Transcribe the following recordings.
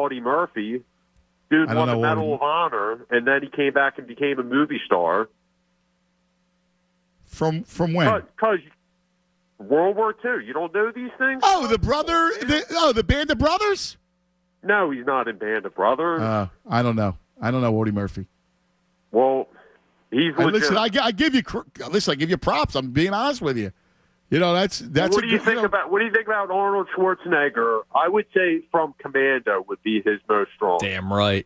Audie Murphy. Dude I don't won the know Medal of Honor, and then he came back and became a movie star. From when? Because World War II. You don't know these things? Oh, the Band of Brothers? No, he's not in Band of Brothers. I don't know. I don't know Audie Murphy. Well, he's legit. Listen, I give you props. I'm being honest with you. You know, that's. What do you think about Arnold Schwarzenegger? I would say from Commando would be his most strong. Damn right.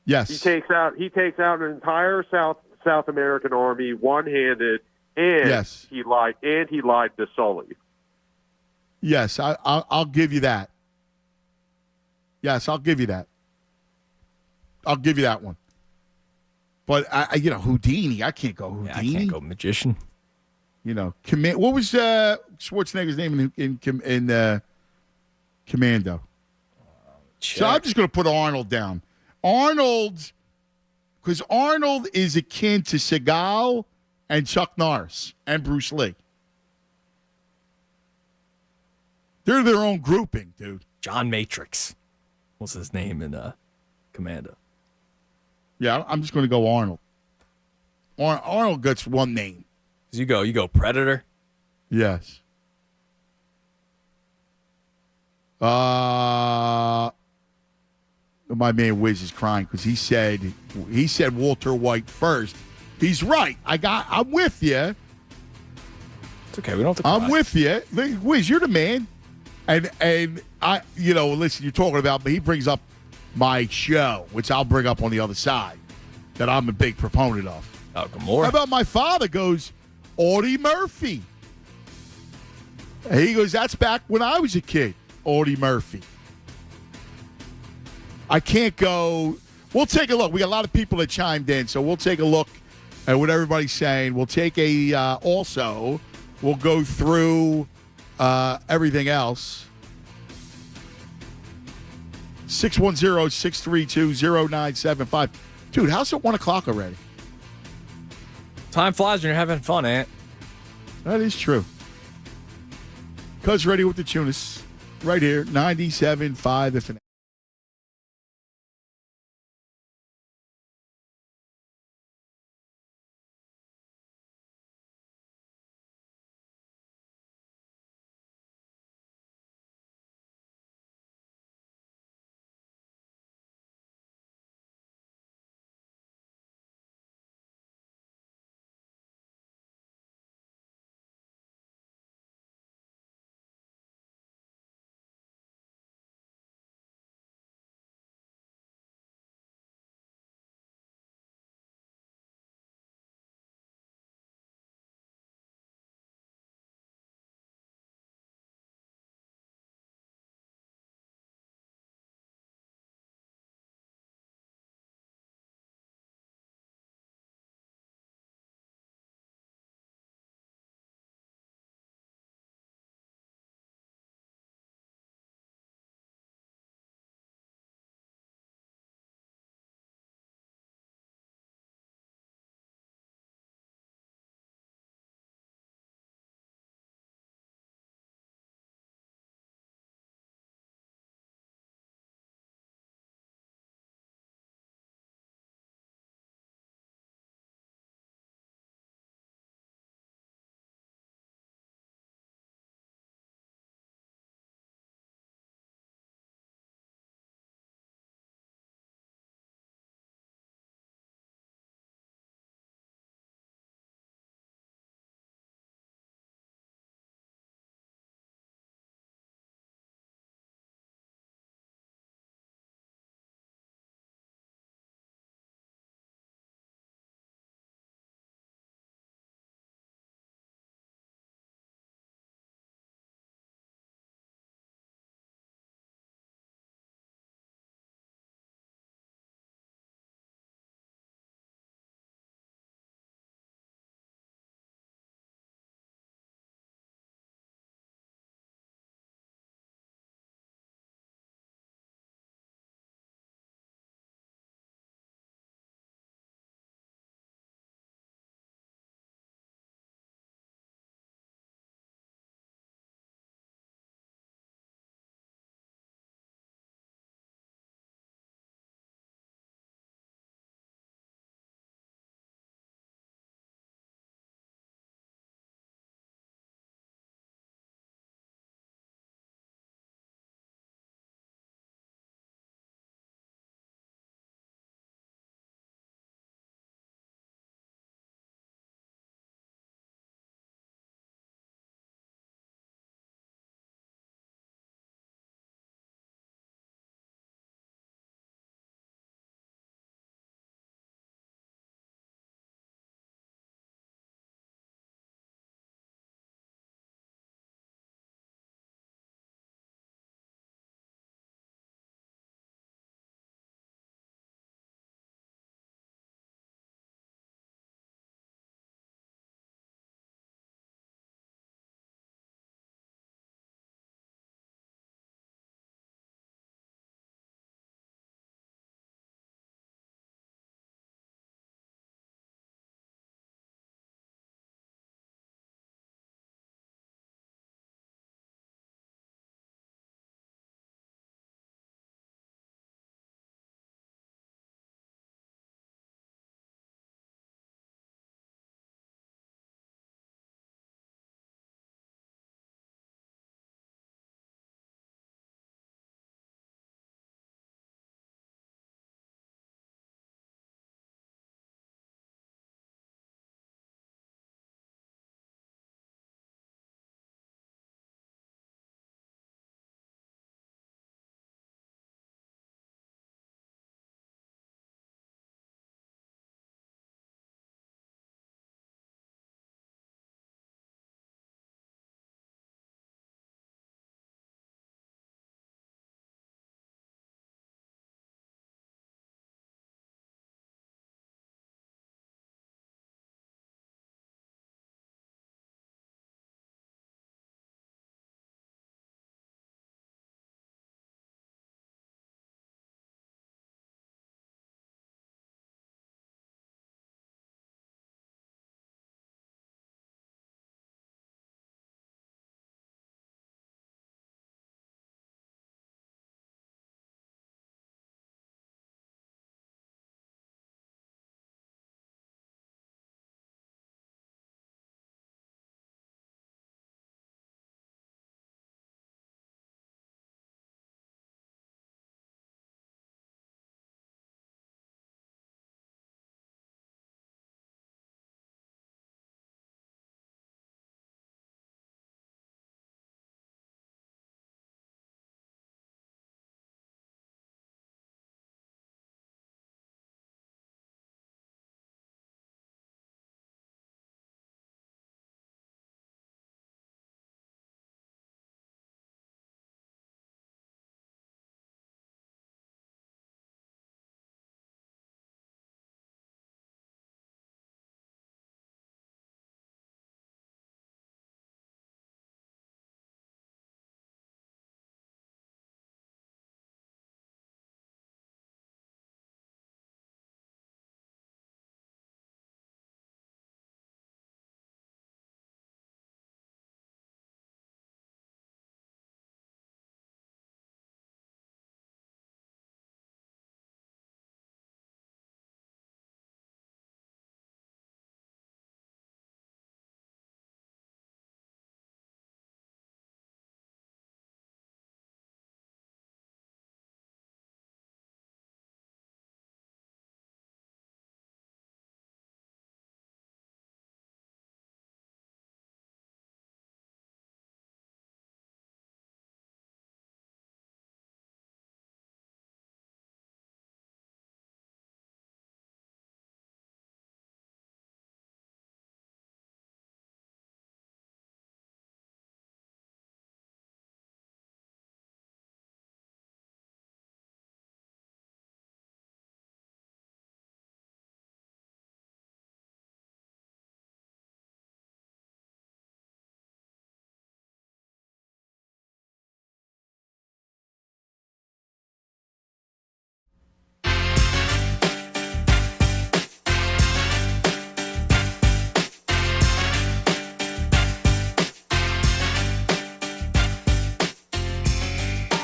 Yes. He takes out an entire South American army one-handed, and he lied to Sully. Yes, I'll give you that. Yes, I'll give you that. I'll give you that one. But Houdini, I can't go Houdini. Yeah, I can't go magician. You know, what was Schwarzenegger's name in Commando? So I'm just going to put Arnold down. Arnold, because Arnold is akin to Seagal and Chuck Norris and Bruce Lee. They're their own grouping, dude. John Matrix was his name in Commando. Yeah, I'm just going to go Arnold. Arnold gets one name. You go Predator? Yes. My man Wiz is crying because he said Walter White first. He's right. I'm with you. It's okay. We don't have to cry. I'm with you. Wiz, you're the man. And I, listen, you're talking about, but he brings up my show, which I'll bring up on the other side, that I'm a big proponent of. Oh, Gomorrah. How about my father goes, Audie Murphy. He goes, that's back when I was a kid, Audie Murphy. I can't go. We'll take a look. We got a lot of people that chimed in, so we'll take a look at what everybody's saying. We'll take also, we'll go through everything else. 610-632-0975. Dude, how's it 1 o'clock already? Time flies when you're having fun, Ant. That is true. Cuz ready with the Tunis. Right here, 97.5 The Fanatic.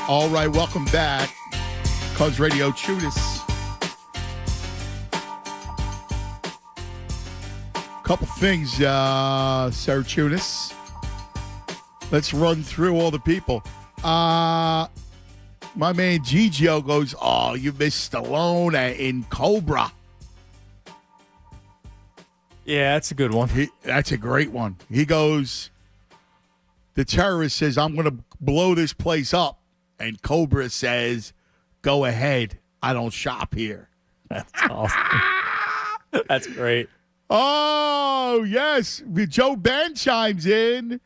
All right, welcome back. Cuz Radio Chudas. Couple things, Sarah Chudas. Let's run through all the people. My man Gigio goes, oh, you missed Stallone in Cobra. Yeah, that's a good one. That's a great one. He goes, the terrorist says, I'm going to blow this place up. And Cobra says, go ahead. I don't shop here. That's awesome. That's great. Oh, yes. Joe Ben chimes in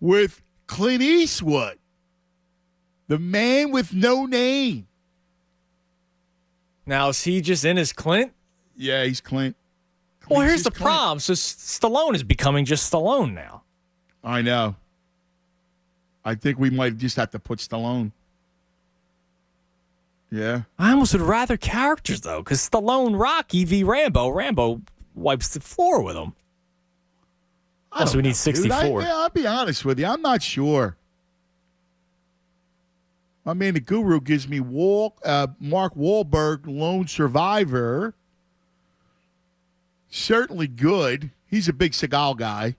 with Clint Eastwood, the man with no name. Now, is he just in as Clint? Yeah, he's Clint. Well, here's the problem. So Stallone is becoming just Stallone now. I know. I think we might just have to put Stallone. Yeah. I almost would rather characters, though, because Stallone, Rocky v. Rambo. Rambo wipes the floor with him. Also, we need 64. I'll be honest with you. I'm not sure. I mean, the Guru gives me Mark Wahlberg, Lone Survivor. Certainly good. He's a big Seagal guy.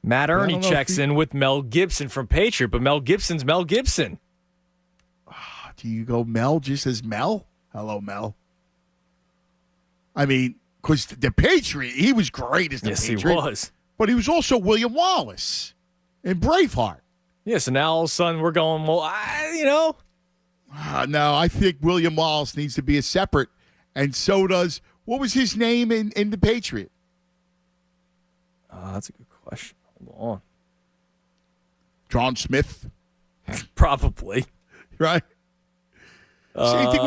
Matt Ernie checks in with Mel Gibson from Patriot, but Mel Gibson's Mel Gibson. Do you go Mel just as Mel? Hello, Mel. I mean, because the Patriot, he was great as the Patriot. Yes, he was. But he was also William Wallace in Braveheart. Yeah, so now all of a sudden we're going, well, No, I think William Wallace needs to be a separate, and so does, what was his name in the Patriot? That's a good question. Hold on. John Smith? Probably. Right? Same thing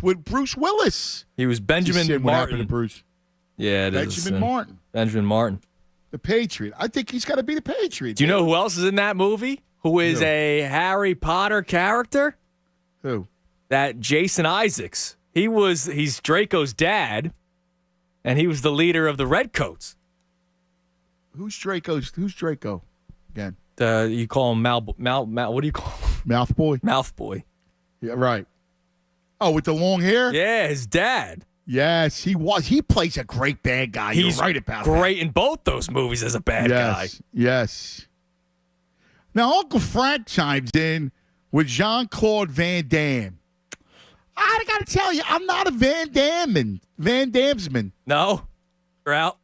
with Bruce Willis. He was Benjamin Martin. What happened to Bruce? Yeah, it Benjamin Martin. Benjamin Martin. The Patriot. I think he's got to be the Patriot. Do you know who else is in that movie? Who is a Harry Potter character? Who? That Jason Isaacs. He's Draco's dad, and he was the leader of the Redcoats. Who's Draco again? You call him Mal. What do you call him? Mouth boy. Mouth boy. Yeah, right. Oh, with the long hair? Yeah, his dad. Yes, he was. He plays a great bad guy. You're right about that. He's great in both those movies as a bad guy. Yes. Now, Uncle Frank chimes in with Jean-Claude Van Damme. I got to tell you, I'm not a Van Damme'sman. No? You're out?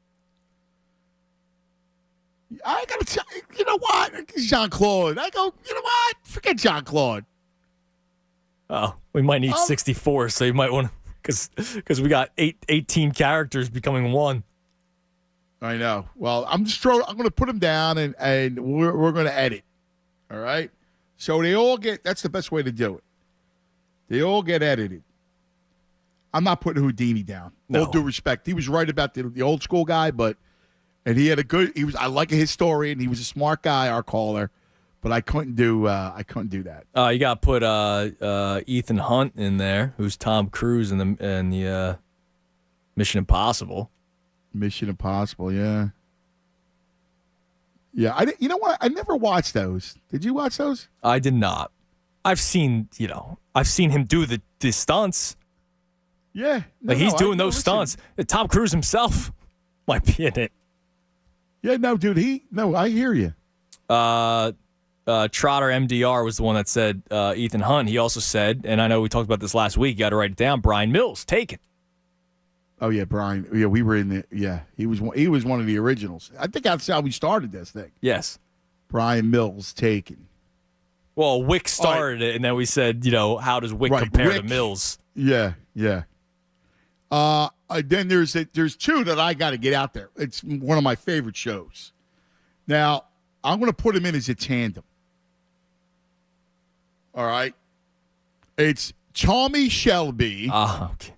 I got to tell you, you know what? Jean-Claude. I go, you know what? Forget Jean-Claude. Oh, we might need 64, so you might want to. Because we got 18 characters becoming one. I know. Well, I'm going to put them down and we're going to edit. All right? So they all that's the best way to do it. They all get edited. I'm not putting Houdini down. No. All due respect. He was right about the old school guy, and he had I like a historian. He was a smart guy, our caller. But I couldn't do that. You got to put Ethan Hunt in there, who's Tom Cruise in the Mission Impossible. Mission Impossible, yeah. Yeah, you know what? I never watched those. Did you watch those? I did not. I've seen him do the stunts. Yeah. He's doing those stunts. Tom Cruise himself might be in it. Yeah, no, dude. I hear you. Trotter MDR was the one that said Ethan Hunt. He also said, and I know we talked about this last week, you got to write it down, Brian Mills, Taken. Oh, yeah, Brian. Yeah, we were in the, yeah, he was one of the originals. I think that's how we started this thing. Yes. Brian Mills, Taken. Well, Wick started it, and then we said, how does Wick compare to Mills? Yeah. Then there's two that I got to get out there. It's one of my favorite shows. Now, I'm going to put them in as a tandem. All right? It's Tommy Shelby okay.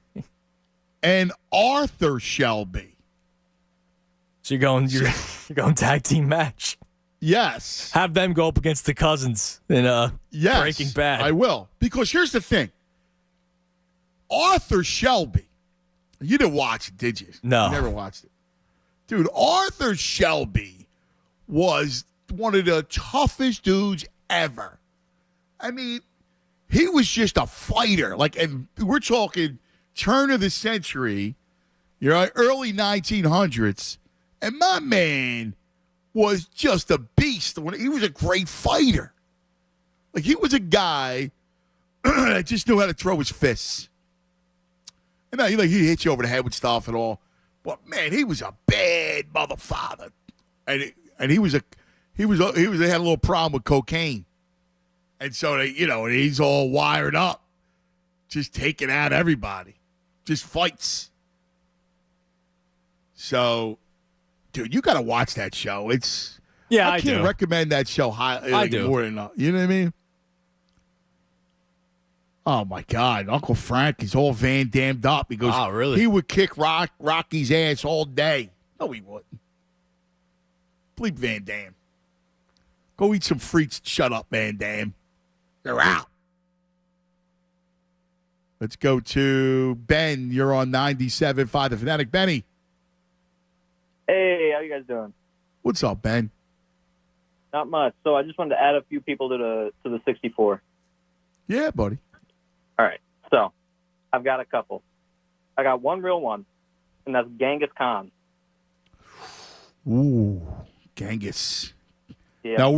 and Arthur Shelby. So you're going tag team match. Yes. Have them go up against the cousins in Breaking Bad. I will. Because here's the thing. Arthur Shelby. You didn't watch it, did you? No. You never watched it. Dude, Arthur Shelby was one of the toughest dudes ever. I mean, he was just a fighter. Like, and we're talking turn of the century, early 1900s, and my man was just a beast. He was a great fighter. Like, he was a guy that just knew how to throw his fists. And he hit you over the head with stuff and all. But man, he was a bad motherfucker. And he had a little problem with cocaine. And so he's all wired up, just taking out everybody. Just fights. So, dude, you got to watch that show. I can't recommend that show highly. I do. More than enough. You know what I mean? Oh, my God. Uncle Frank is all Van Dammed up. He goes, oh, really? He would kick Rocky's ass all day. No, he wouldn't. Bleep Van Damme. Go eat some frites. Shut up, Van Damme. They're out. Let's go to Ben. You're on 97.5 The Fanatic. Benny. Hey, how you guys doing? What's up, Ben? Not much. So I just wanted to add a few people to the 64. Yeah, buddy. All right. So I've got a couple. I got one real one, and that's Genghis Khan. Ooh, Genghis. Yeah. Now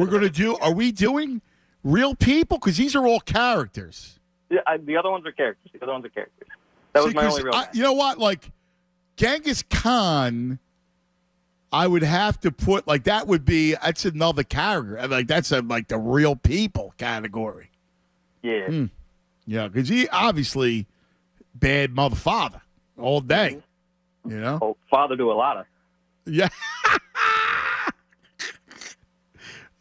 are we doing real people? Because these are all characters. Yeah, the other ones are characters. That was my only real one. You know what? Like, Genghis Khan, I would have to put, like, that's another character. Like, that's like the real people category. Yeah. Yeah, because he obviously bad mother-father all day. Mm-hmm. Oh, father to a lot of. Yeah.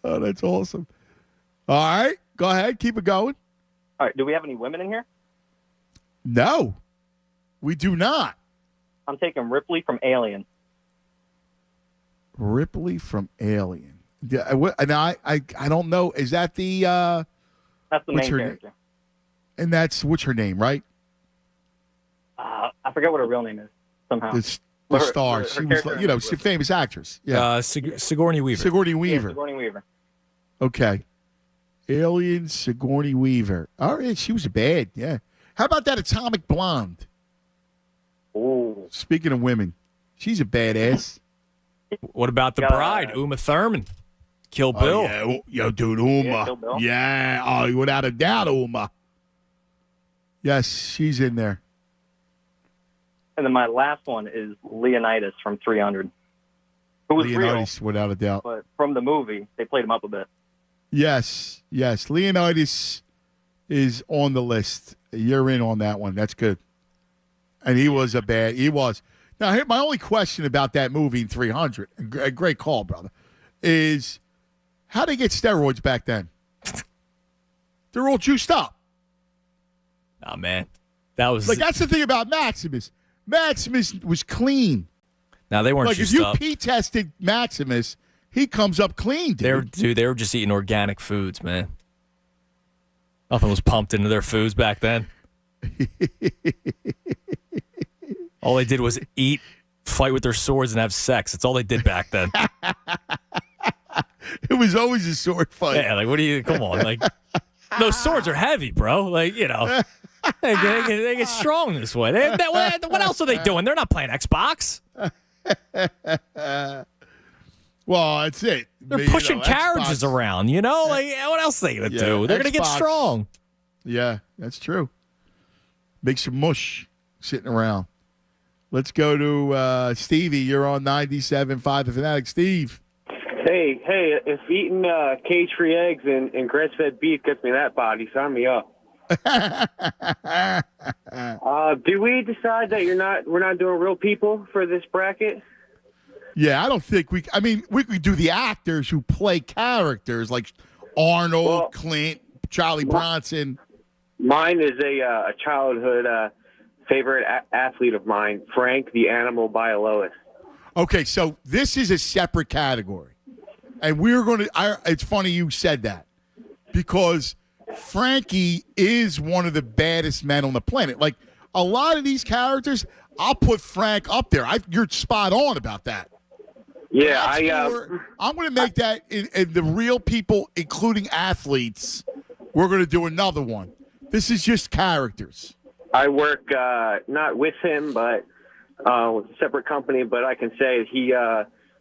Oh, that's awesome. All right. Go ahead. Keep it going. All right. Do we have any women in here? No, we do not. I'm taking Ripley from Alien. Ripley from Alien. Yeah, and I don't know. Is that the? That's the main character. And what's her name, right? I forget what her real name is. Somehow. The star. She was, she's a famous actress. Yeah. Sigourney Weaver. Sigourney Weaver. Yeah, Sigourney Weaver. Okay. Alien Sigourney Weaver. All right, she was bad. Yeah. How about that Atomic Blonde? Ooh. Speaking of women, she's a badass. What about the bride, Uma Thurman? Kill Bill. Oh, yeah. Yo, dude, Uma. Yeah. Oh, without a doubt, Uma. Yes, she's in there. And then my last one is Leonidas from 300. Who was Leonidas, real, without a doubt. But from the movie, they played him up a bit. Yes. Leonidas is on the list. You're in on that one. That's good. And he was. Now, here, my only question about that movie in 300, a great call, brother, is how they get steroids back then? They're all juiced up. Oh, man. That was that's the thing about Maximus. Maximus was clean. Now, they weren't juiced up. If you P-tested Maximus, he comes up clean, dude. They were just eating organic foods, man. Nothing was pumped into their foods back then. All they did was eat, fight with their swords, and have sex. That's all they did back then. It was always a sword fight. Yeah, come on. Like, those swords are heavy, bro. Like, they get strong this way. What else are they doing? They're not playing Xbox. Well, that's it. They're pushing carriages Xbox around, Like, what else are they going to do? They're going to get strong. Yeah, that's true. Make some mush sitting around. Let's go to Stevie. You're on 97.5 The Fanatic. Steve. Hey, if eating cage-free eggs and grass-fed beef gets me that body, sign me up. Do we decide that we're not doing real people for this bracket? Yeah, I don't think we could do the actors who play characters like Arnold, Clint, Charlie Bronson. Mine is a childhood favorite athlete of mine, Frank the Animal Bialois. Okay, so this is a separate category. And we're going to – it's funny you said that because Frankie is one of the baddest men on the planet. Like, a lot of these characters, I'll put Frank up there. You're spot on about that. Yeah, I'm going to make that in the real people, including athletes, we're going to do another one. This is just characters. I work not with him, but with a separate company. But I can say he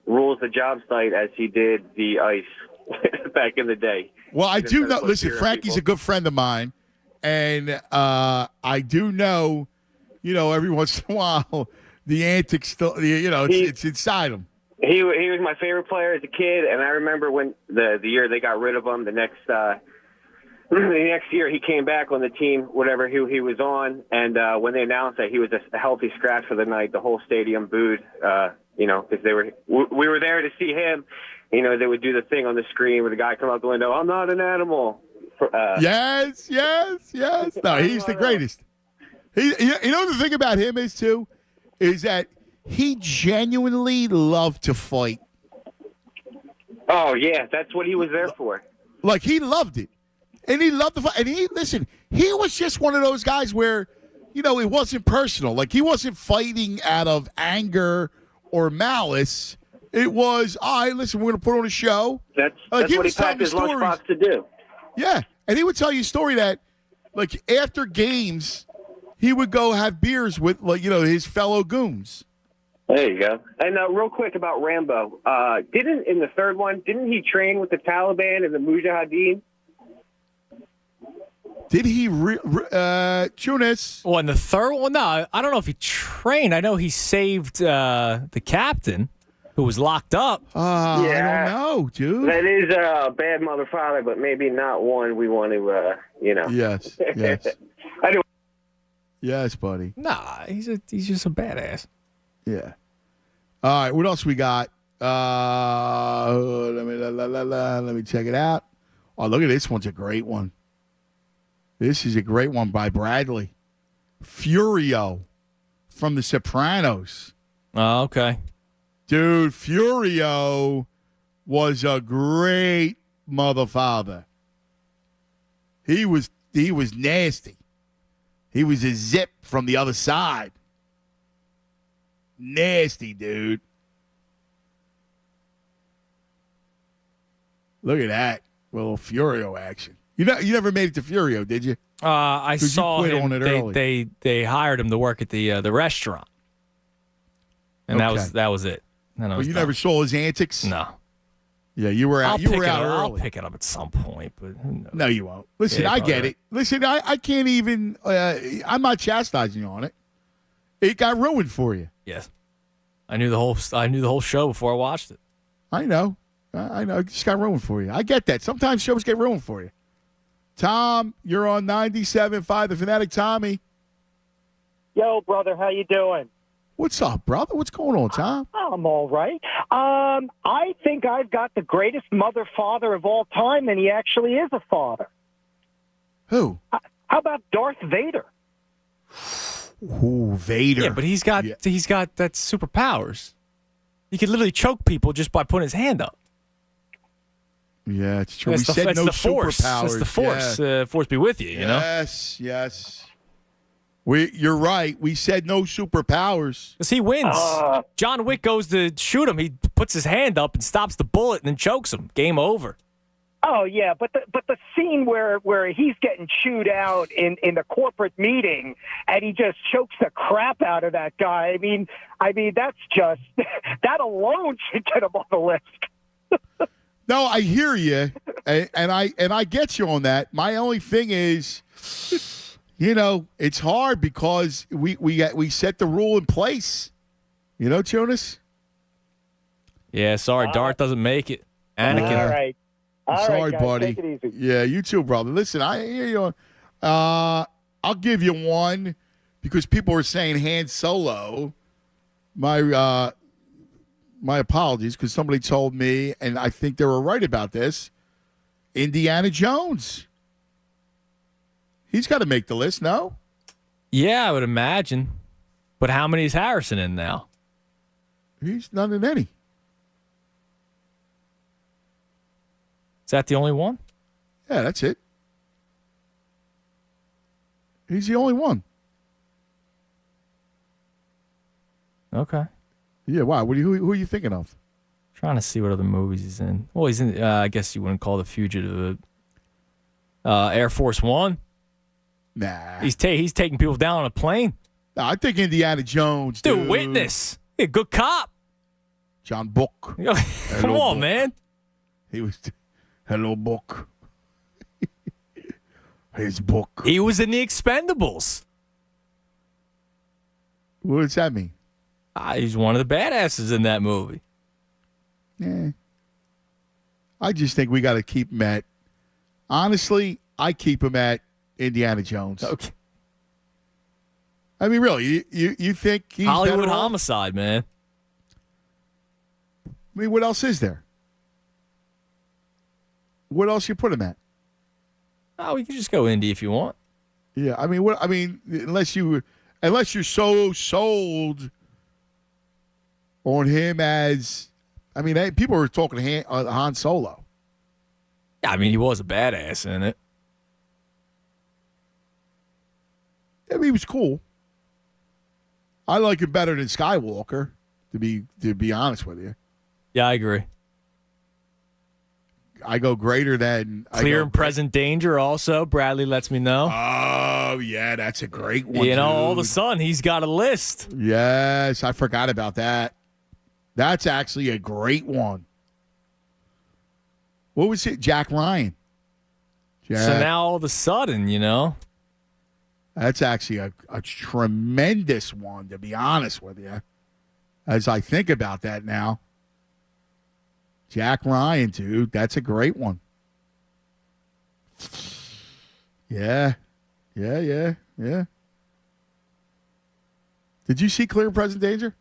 rules the job site as he did the ice back in the day. Well, I do know. Listen, Frankie's a good friend of mine, and I do know. Every once in a while, the antics still. It's inside him. He was my favorite player as a kid, and I remember when the year they got rid of him. The next year he came back on the team, whatever he was on, and when they announced that he was a healthy scratch for the night, the whole stadium booed. Because we were there to see him. They would do the thing on the screen where the guy come out the window. I'm not an animal. Yes. No, he's the greatest. The thing about him is too, is that he genuinely loved to fight. Oh yeah, that's what he was there for. Like he loved it, and he loved the fight. And he was just one of those guys where, it wasn't personal. Like he wasn't fighting out of anger or malice. It was, all right, listen, we're going to put on a show. That's what he packed his lunchbox to do. Yeah, and he would tell you a story that, like, after games, he would go have beers with, his fellow goons. There you go. And real quick about Rambo. In the third one, didn't he train with the Taliban and the Mujahideen? Did he, Tunis? Well, in the third one, no, I don't know if he trained. I know he saved the captain who was locked up. I don't know, dude. That is a bad mother father, but maybe not one we want to, Yes. Anyway. Yes, buddy. Nah, he's just a badass. Yeah. All right, what else we got? Let me check it out. Oh, look at this one's a great one. This is a great one by Bradley. Furio from The Sopranos. Oh, okay. Dude, Furio was a great mother father. He was nasty. He was a zip from the other side. Nasty, dude. Look at that. Little Furio action. You never made it to Furio, did you? I saw you quit him. On it early. They hired him to work at the restaurant, and that was it. But you never saw his antics? No. Yeah, you were out. Early. I'll pick it up at some point, but who knows? No, you won't. Listen, I get it. Listen, I can't even. I'm not chastising you on it. It got ruined for you. Yes, I knew the whole show before I watched it. I know. It just got ruined for you. I get that. Sometimes shows get ruined for you. Tom, you're on 97.5 The Fanatic. Tommy. Yo, brother, how you doing? What's up, brother? What's going on, Tom? I'm all right. I think I've got the greatest mother-father of all time, and he actually is a father. Who? How about Darth Vader? Ooh, Vader. Yeah, but he's got that superpowers. He could literally choke people just by putting his hand up. Yeah, it's true. It's we said no the force. superpowers. It's the force. Yeah. Force be with you. You know. Yes. You're right. We said no superpowers. Because he wins. John Wick goes to shoot him. He puts his hand up and stops the bullet and then chokes him. Game over. Oh yeah, but the scene where he's getting chewed out in the corporate meeting and he just chokes the crap out of that guy. I mean that's just that alone should get him on the list. No, I hear you, and I get you on that. My only thing is, it's hard because we set the rule in place. Jonas? Yeah, sorry, Dart doesn't make it. Anakin. All right. Sorry, guys, buddy. take it easy. Yeah, you too, brother. Listen, I hear you. I'll give you one because people are saying Han Solo. My apologies, because somebody told me, and I think they were right about this, Indiana Jones. He's got to make the list, no? Yeah, I would imagine. But how many is Harrison in now? He's not in any. Is that the only one? Yeah, that's it. He's the only one. Okay. Yeah, why? Who are you thinking of? Trying to see what other movies he's in. Well, he's in, I guess you wouldn't call The Fugitive Air Force One. Nah. He's taking people down on a plane. No, I think Indiana Jones, dude. Witness. He a good cop. John Book. Come on, man. He was, hello, Book. His book. He was in The Expendables. What does that mean? He's one of the badasses in that movie. Yeah. I just think we got to keep him at. Honestly, I keep him at Indiana Jones. Okay. I mean, really, you think he's Hollywood better off? Homicide, man. I mean, what else is there? What else you put him at? Oh, we can just go indie if you want. Yeah, I mean, unless you're so sold on him as, I mean, people were talking Han Solo. Yeah, I mean, he was a badass in it. I mean, he was cool. I like him better than Skywalker, to be honest with you. Yeah, I agree. I go greater than Clear and Present Danger. Also, Bradley lets me know. Oh yeah, that's a great one. You know, dude. all of a sudden he's got a list. Yes, I forgot about that. That's actually a great one. What was it? Jack Ryan. So now all of a sudden, you know. That's actually a tremendous one, to be honest with you. As I think about that now. Jack Ryan, dude. That's a great one. Yeah. Did you see Clear and Present Danger?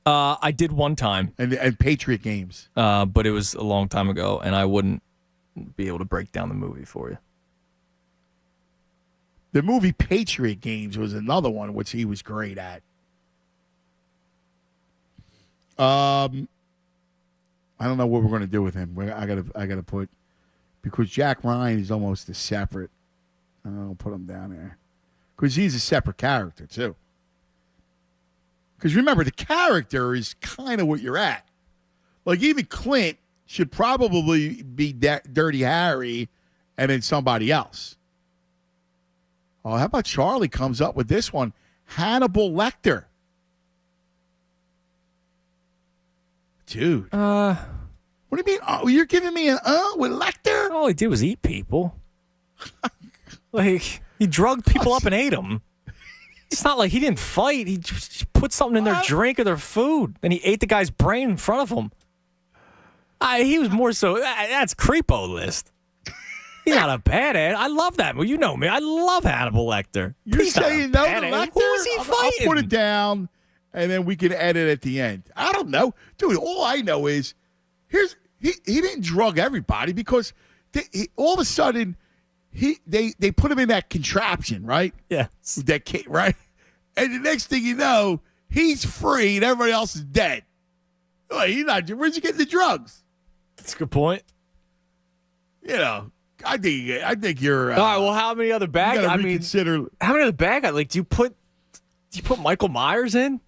I did one time. And Patriot Games. But it was a long time ago, and I wouldn't be able to break down the movie for you. The movie Patriot Games was another one which he was great at. I don't know what we're going to do with him. I gotta put, because Jack Ryan is almost a separate. I'll put him down there because he's a separate character too. Because remember, the character is kind of what you're at. Like even Clint should probably be Dirty Harry, and then somebody else. Oh, how about Charlie comes up with this one? Hannibal Lecter. Dude. What do you mean? Oh, you're giving me an with Lecter? All he did was eat people. Like, he drugged people up and ate them. It's not like he didn't fight. He just put something in their drink or their food. Then he ate the guy's brain in front of him. He was more so, that's creepo list. He's not a badass. I love that. Well, you know me. I love Hannibal Lecter. You're saying no to Lecter? Who is he fighting? I'll put it down, and then we can edit at the end. I don't know. Dude, all I know is he didn't drug everybody because all of a sudden they put him in that contraption, right? Yeah. That right? And the next thing you know, he's free and everybody else is dead. Like, where'd you get the drugs? That's a good point. You know, I think you're. All right. Well, how many other bad guys? I mean, how many other bad guys? Like, do you put Michael Myers in?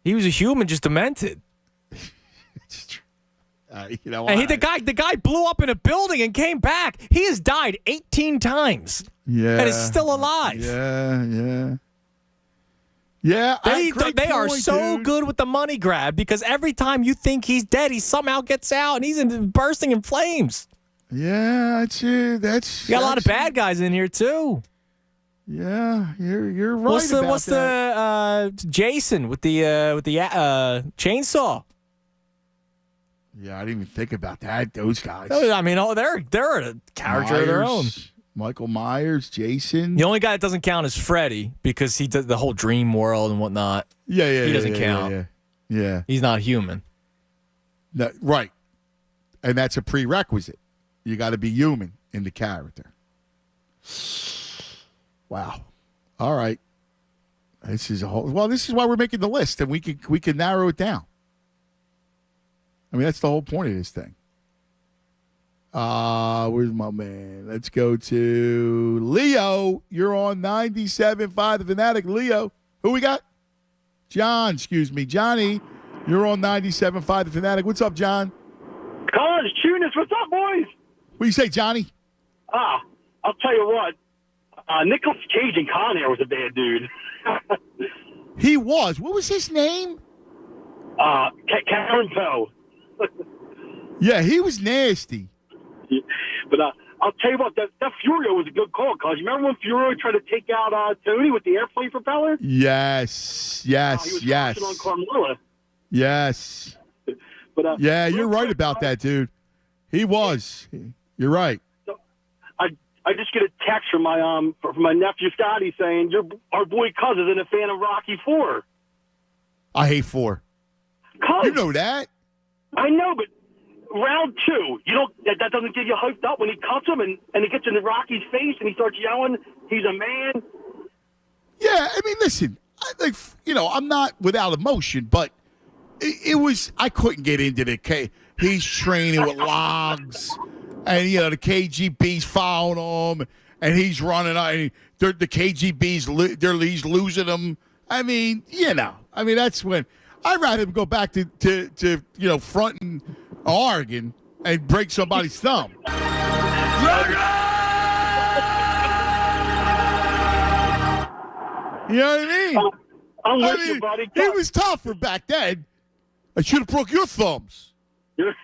He was a human, just demented. It's true. You know, and the guy blew up in a building and came back. He has died 18 times. Yeah, and is still alive. Yeah. They are so good with the money grab because every time you think he's dead, he somehow gets out and he's bursting in flames. Yeah, that's you got a lot of bad guys in here too. Yeah, you're right. What's the Jason with the chainsaw? Yeah, I didn't even think about that. Those guys. I mean, they're a character of their own. Michael Myers, Jason. The only guy that doesn't count is Freddy because he does the whole dream world and whatnot. Yeah. He doesn't count. Yeah. He's not human. No, right. And that's a prerequisite. You got to be human in the character. Wow. All right. This is why we're making the list, and we can narrow it down. I mean, that's the whole point of this thing. Where's my man? Let's go to Leo. You're on 97.5 The Fanatic. Leo, who we got? John, Johnny, you're on 97.5 The Fanatic. What's up, John? College Tunis, what's up, boys? What do you say, Johnny? I'll tell you what. Nicolas Cage in Con Air was a bad dude. He was. What was his name? Karen Poe. Yeah, he was nasty. Yeah. But I'll tell you what, that Furio was a good call, because you remember when Furio tried to take out Tony with the airplane propeller? Yes. He was crashing on Carmella. Yes. But yeah, you're right about that, dude. He was. You're right. So I just get a text from my nephew Scotty saying our boy Cuz isn't a fan of Rocky IV. I hate 4. Cuz, you know that. I know, but round 2, that doesn't get you hyped up when he cuts him and he gets into Rocky's face and he starts yelling, "He's a man." Yeah, I mean, listen, I'm not without emotion, but it was, I couldn't get into he's training with logs, and, the KGB's following him, and he's running out, and the KGB's, he's losing him. I mean, that's when, I'd rather him go back to fronting Oregon and break somebody's thumb. You know what I mean? I'm with you, buddy. He was tougher back then. I should have broke your thumbs. Cuz,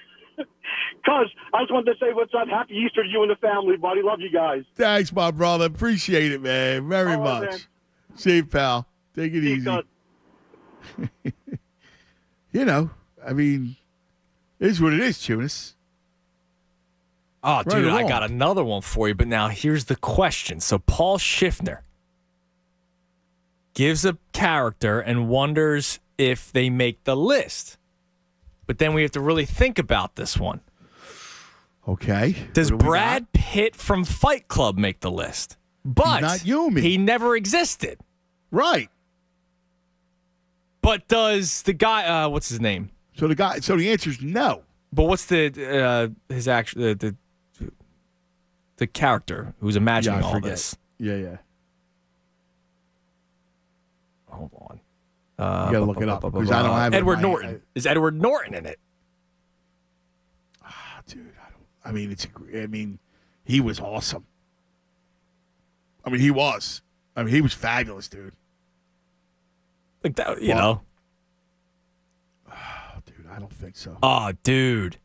I just wanted to say what's up. Happy Easter to you and the family, buddy. Love you guys. Thanks, my brother. Appreciate it, man. Very much. Man. See you, pal. Take it easy. I mean, it is what it is, Tunis. Oh, dude, I got another one for you. But now here's the question. So Paul Schiffner gives a character and wonders if they make the list. But then we have to really think about this one. Okay. Does Brad Pitt from Fight Club make the list? But not Yumi. He never existed. Right. But does the guy, what's his name? So the answer is no. But what's his actual the character who's imagining all this? Yeah. Hold on. You gotta look it up because I don't have Edward Norton. Is Edward Norton in it? Dude, he was awesome. He was. He was fabulous, dude. Like that, you know. Dude, I don't think so. Oh, dude.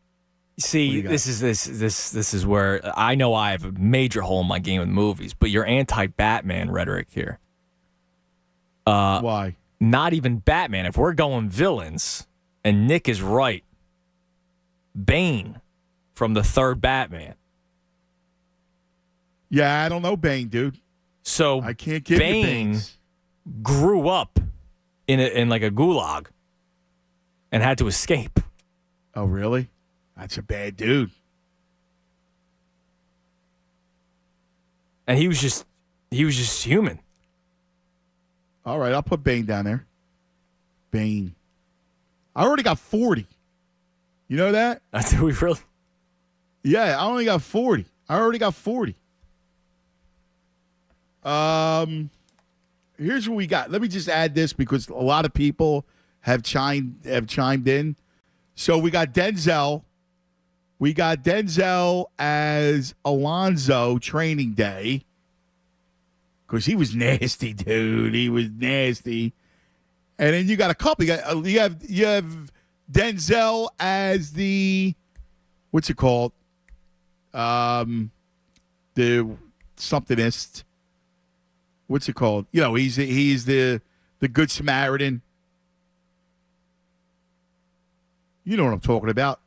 See, this is where I know I have a major hole in my game with movies, but you're anti-Batman rhetoric here. Why? Not even Batman. If we're going villains, and Nick is right, Bane from the third Batman. Yeah, I don't know Bane, dude. So I can't give Bane you grew up in like a gulag and had to escape. Oh, really? That's a bad dude. And he was just human. All right, I'll put Bane down there. Bane. I already got 40. You know that? Do we really? Yeah, I only got 40. I already got 40. Here's what we got. Let me just add this because a lot of people have chimed in. So we got Denzel. We got Denzel as Alonzo Training Day. Because he was nasty, dude. He was nasty. And then you got a couple. You have Denzel as the, what's it called? The somethingist. What's it called? He's the Good Samaritan. You know what I'm talking about.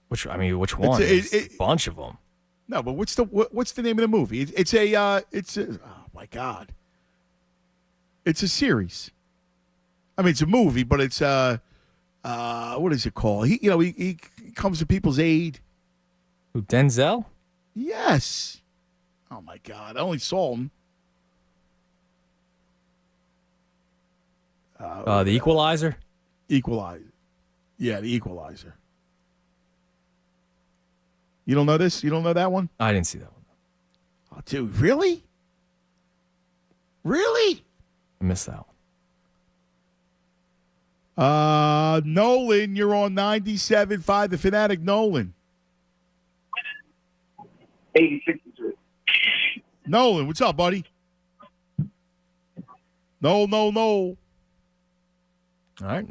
Which one? There's a bunch of them. No, but what's the name of the movie? It's a oh my God. It's a series. It's a movie, but it's what is it called? He comes to people's aid. Who, Denzel? Yes. Oh my God, I only saw him. The Equalizer? Equalizer. Yeah, the Equalizer. You don't know this? You don't know that one? I didn't see that one. Oh, dude, really? Really? I missed that one. Nolan, you're on 97.5 The Fanatic. Nolan. 86. Nolan, what's up, buddy? No. All right,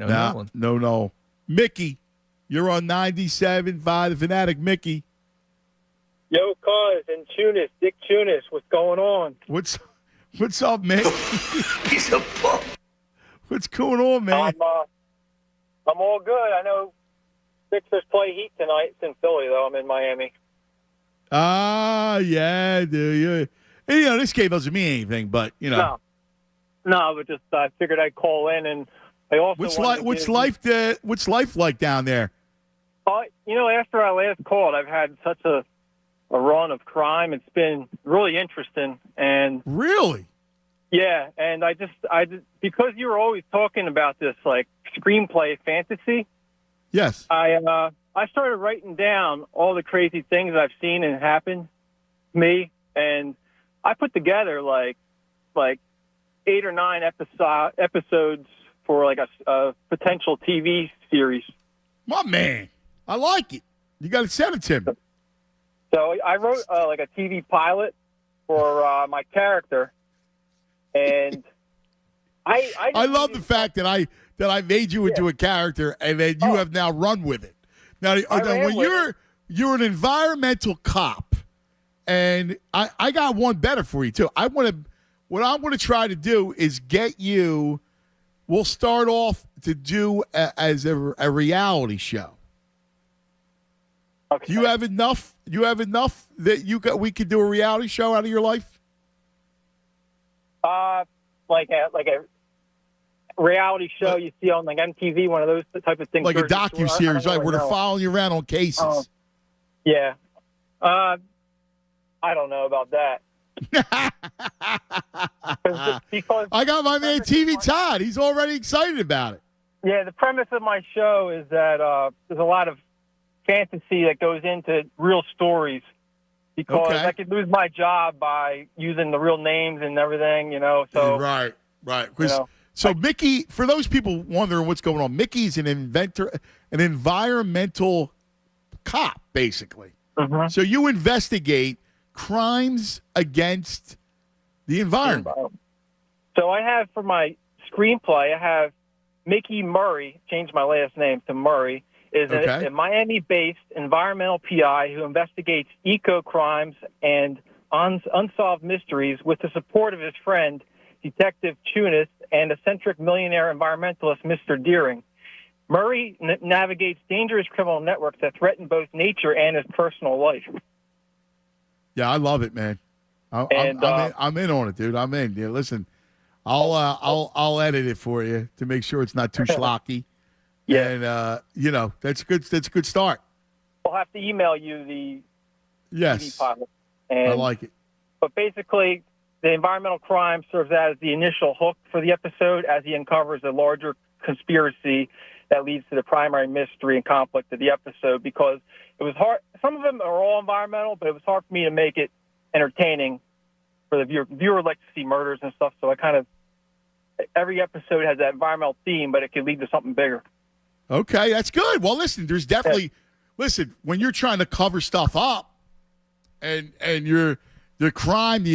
No. Mickey, you're on 97.5 The Fanatic. Mickey. Yo, Cuz and Tunis, Dick Tunis, what's going on? What's up, man? He's a bum. What's going on, man? I'm all good. I know Sixers play Heat tonight. It's in Philly, though. I'm in Miami. Yeah, dude. You know, this game doesn't mean anything, but, you know. No, but just I figured I'd call in, and I also what's life like down there? You know, after I last called, I've had such a run of crime. It's been really interesting. And really? Yeah, and I just because you were always talking about this like screenplay fantasy. Yes. I started writing down all the crazy things I've seen and happened to me, and I put together like 8 or 9 episodes for like a potential TV series. My man, I like it. You got to send it to me. So I wrote like a TV pilot for my character, and I love the fact that I made you into a character, and then you have now run with it. Now when you're an environmental cop, and I got one better for you too. What I want to try to do is get you. We'll start off to do as a reality show. Okay. Do you have enough? You have enough that we could do a reality show out of your life? Like a reality show you see on like MTV, one of those type of things. Like a docuseries, right? Where they're following you around on cases. Yeah. I don't know about that. because I got my man TV Todd. He's already excited about it. Yeah, the premise of my show is that there's a lot of fantasy that goes into real stories because I could lose my job by using the real names and everything, you know. So right. So Mickey, for those people wondering what's going on, Mickey's an environmental cop, basically. Mm-hmm. So you investigate crimes against the environment. So I have for my screenplay, I have Mickey Murray, changed my last name to Murray, is a Miami-based environmental PI who investigates eco-crimes and unsolved mysteries with the support of his friend, Detective Tunis, and eccentric millionaire environmentalist, Mr. Deering. Murray navigates dangerous criminal networks that threaten both nature and his personal life. Yeah, I love it, man. I'm in on it, dude. I'm in. Yeah, listen, I'll edit it for you to make sure it's not too schlocky. Yeah, and that's good. That's a good start. I'll have to email you the TV pilot. I like it. But basically, the environmental crime serves as the initial hook for the episode as he uncovers a larger conspiracy that leads to the primary mystery and conflict of the episode, because it was hard. Some of them are all environmental, but it was hard for me to make it entertaining for the viewer. Viewer likes to see murders and stuff, so every episode has that environmental theme, but it could lead to something bigger. Okay, that's good. Well, listen, there's definitely when you're trying to cover stuff up, and the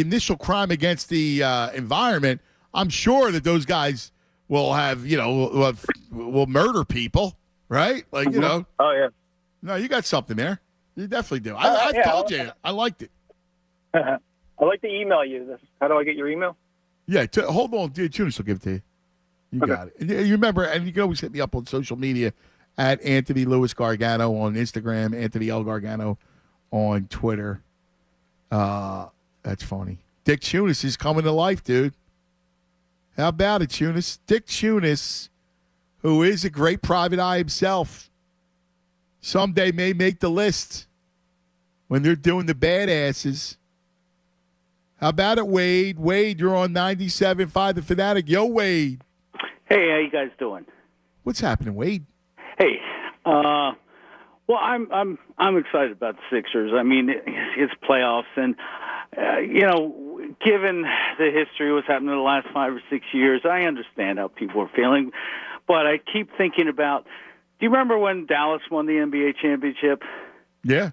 initial crime against the environment, I'm sure that those guys will have, will murder people, right? Like, Oh, yeah. No, you got something there. You definitely do. I told you. I liked it. I'd like to email you. How do I get your email? Yeah, hold on. Dude, Tunis will give it to you. You got it. And you remember, and you can always hit me up on social media at Anthony Lewis Gargano on Instagram, Anthony L. Gargano on Twitter. That's funny. Dick Tunis is coming to life, dude. How about it, Tunis? Dick Tunis, who is a great private eye himself, someday may make the list when they're doing the badasses. How about it, Wade? Wade, you're on 97.5 The Fanatic. Yo, Wade. Hey, how you guys doing? What's happening, Wade? Hey, well, I'm excited about the Sixers. I mean, it's playoffs, and given the history, what's happened in the last 5 or 6 years, I understand how people are feeling. But I keep thinking about, do you remember when Dallas won the NBA championship? Yeah.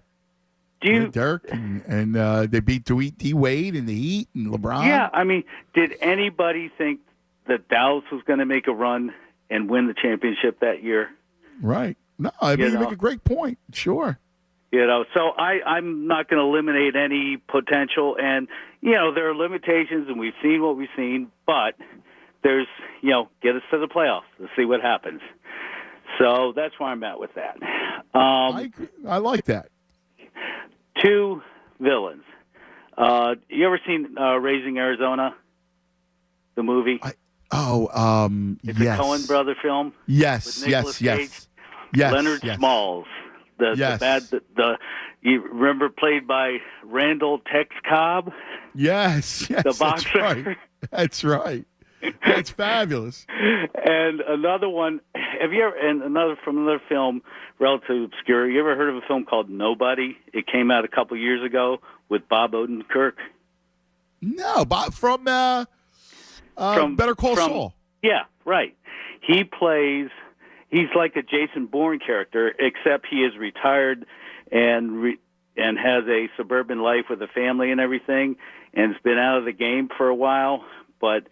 Dirk and they beat D Wade and the Heat and LeBron. Yeah, I mean, did anybody think that Dallas was going to make a run and win the championship that year. Right. No, I mean, you make a great point. Sure. So I'm not going to eliminate any potential. And, there are limitations, and we've seen what we've seen. But there's, get us to the playoffs. Let's see what happens. So that's where I'm at with that. I like that. 2 villains. You ever seen Raising Arizona, the movie? It's a Coen brother film. Yes, with Nicolas Cage. Yes. Leonard Smalls. The you remember played by Randall Tex Cobb? Yes, the boxer. That's right. That's fabulous. And another one, from another film, relatively obscure. You ever heard of a film called Nobody? It came out a couple years ago with Bob Odenkirk. No, Bob from Better Call Saul. Yeah, right. He's like a Jason Bourne character, except he is retired and has a suburban life with a family and everything, and has been out of the game for a while. But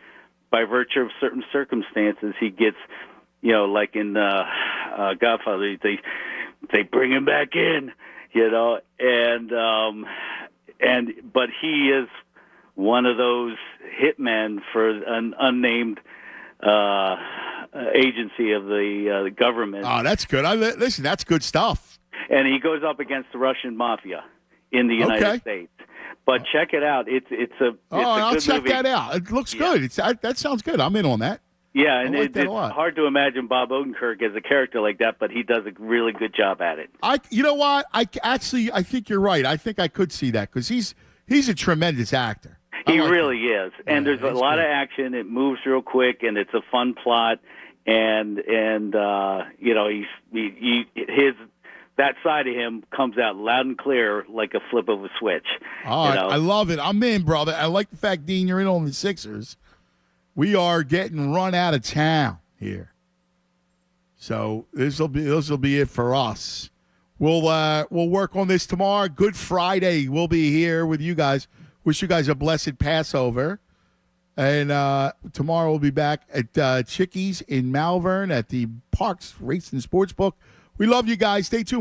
by virtue of certain circumstances, he gets, like in Godfather, they bring him back in, but he is one of those hitmen for an unnamed agency of the government. Oh, that's good. Listen, that's good stuff. And he goes up against the Russian mafia in the United States. But check it out. It's a good I'll check movie. that out. It looks good. That sounds good. I'm in on that. Yeah, and it's hard to imagine Bob Odenkirk as a character like that, but he does a really good job at it. You know what? I think you're right. I think I could see that because he's a tremendous actor. He really is, and there's a lot of action. It moves real quick, and it's a fun plot. And his that side of him comes out loud and clear like a flip of a switch. All right, I love it. I'm in, brother. I like the fact, Dean, you're in on the Sixers. We are getting run out of town here, so this will be it for us. We'll work on this tomorrow. Good Friday. We'll be here with you guys. Wish you guys a blessed Passover. And tomorrow we'll be back at Chickies in Malvern at the Parks Racing Sportsbook. We love you guys. Stay tuned.